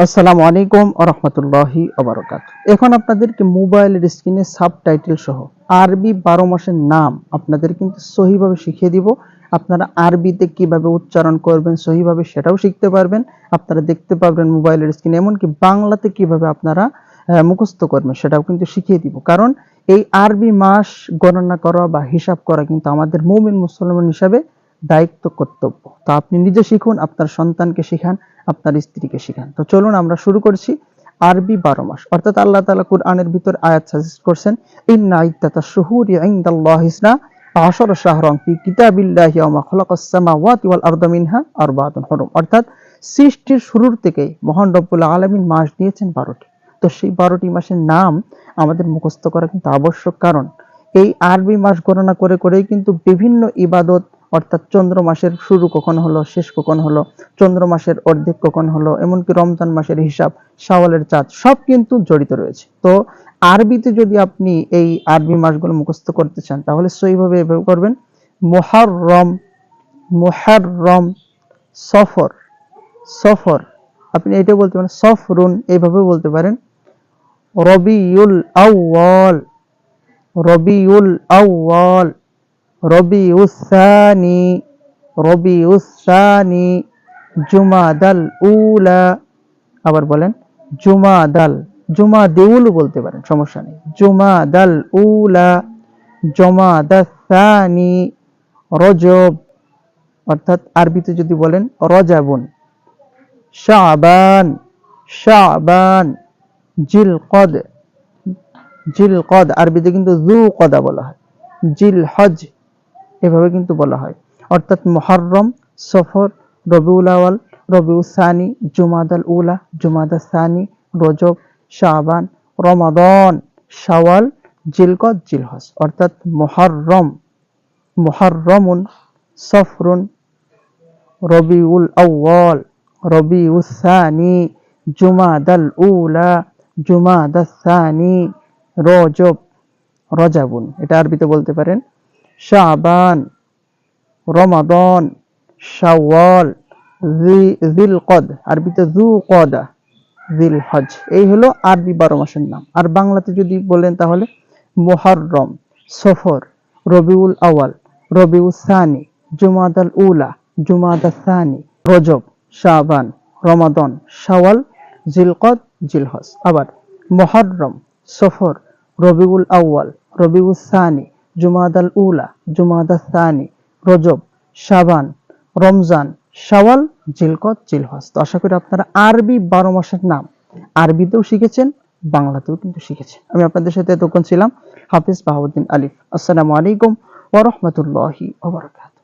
আসসালামু আলাইকুম ওয়া রাহমাতুল্লাহি ওয়া বারাকাতুহু। এখন আপনাদেরকে মোবাইলের স্ক্রিনে সাবটাইটেল সহ আরবি 12 মাসের নাম আপনাদের কিন্তু সহিভাবে শিখিয়ে দিব। আপনারা আরবিতে কিভাবে উচ্চারণ করবেন সহিভাবে সেটাও শিখতে পারবেন। আপনারা দেখতে পারবেন মোবাইলের স্ক্রিনে, এমনকি বাংলাতে কিভাবে আপনারা মুখস্থ করবেন সেটাও কিন্তু শিখিয়ে দিব। কারণ এই আরবি মাস গণনা করা বা হিসাব করা কিন্তু আমাদের মুমিন মুসলমান হিসাবে দায়িত্ব, কর্তব্য। তো আপনি নিজে শিখুন, আপনার সন্তানকে শিখান, আপনার স্ত্রীকে শিখান। তো চলুন আমরা শুরু করছি আরবি 12 মাস। অর্থাৎ আল্লাহ তাআলা কুরআনের ভিতর আয়াত সাজেস্ট করছেন, ইন্না ইদ্দাতাশ শুহুরি ইনদাল্লাহি ইসনা আশারা শাহরান ফি কিতাবিল্লাহি ওয়া মা খালাকাস সামাওয়াতি ওয়াল আরদা মিনহা আরবাআতুন হুরুম। অর্থাৎ সৃষ্টির শুরুর থেকেই মহান রব্বুল আলামিন মাস দিয়েছেন 12টি। তো সেই 12টি মাসের নাম আমাদের মুখস্থ করা কিন্তু আবশ্যক। কারণ এই আরবি মাস গণনা করে করেই কিন্তু বিভিন্ন ইবাদত, অর্থাৎ চন্দ্র মাসের শুরু কখন হলো, শেষ কখন হলো, চন্দ্র মাসের অর্ধেক কখন হলো, এমনকি রমজান মাসের হিসাব, শাওয়ালের চাঁদ, সব কিন্তু জড়িত রয়েছে। তো আরবিতে যদি আপনি এই আরবি মাসগুলো মুখস্থ করতে চান তাহলে সহিভাবে এভাবে করবেন: মুহাররম, মুহাররম, সফর, সফর, আপনি এটা বলতে পারেন সফরুন, এইভাবে বলতে পারেন। রবিউল আউয়াল, রবিউল আউয়াল, রবিউসানি, রবিউসানি, জুমাদাল উলা, আবার বলেন জুমাদাল, জুমাদিউল বলতে পারেন, সমস্যা নেই। জুমাদাল উলা, জমাদাসানি, রজব, অর্থাৎ আরবিতে যদি বলেন রজাবুন, শাবান, শাবান, জিলকদ, জিলকদ আরবিতে কিন্তু যুকদা বলা হয়, জিলহজ এভাবে কিন্তু বলা হয়। অর্থাৎ মুহররম, সফর, রবিউল আওয়াল, রবিউল সানি, জুমাদাল উলা, জুমাদাল সানি, রজব, শাবান, রমাদান, শাওয়াল, জিলকদ, জিলহজ। অর্থাৎ মুহররম, মুহররমুন, সফরুন, রবিউল আউয়াল, রবিউল সানি, জুমাদাল উলা, জুমাদাল সানি, রজব, রজাবুন, এটা আরবিতে বলতে পারেন শাবান, রমাদান, শাওয়াল, জিলকদ আরবিতে যুকদা, জিলহজ। এই হলো আরবি 12 মাসের নাম। আর বাংলাতে যদি বলেন তাহলে মুহররম, সফর, রবিউল আওয়াল, রবিউল সানি, জুমাদাল উলা, জুমাদাল সানি, রজব, শাবান, রমাদান, শাওয়াল, জিলকদ, জিলহজ। আবার মুহররম, সফর, রবিউল আউয়াল, রবিউল সানি, জুমাদাল উলা, জুমাদাল সানি, রজব, শাবান, রমজান, শাওয়াল, জিলকদ, জিলহজ। তো আশা করি আপনারা আরবি 12 মাসের নাম আরবিতেও শিখেছেন, বাংলাতেও কিন্তু শিখেছেন। আমি আপনাদের সাথে এতক্ষণ ছিলাম হাফিজ বাহাউদ্দিন আলিফ। আসসালামু আলাইকুম ওয়া রাহমাতুল্লাহি ওয়া বারাকাতুহু।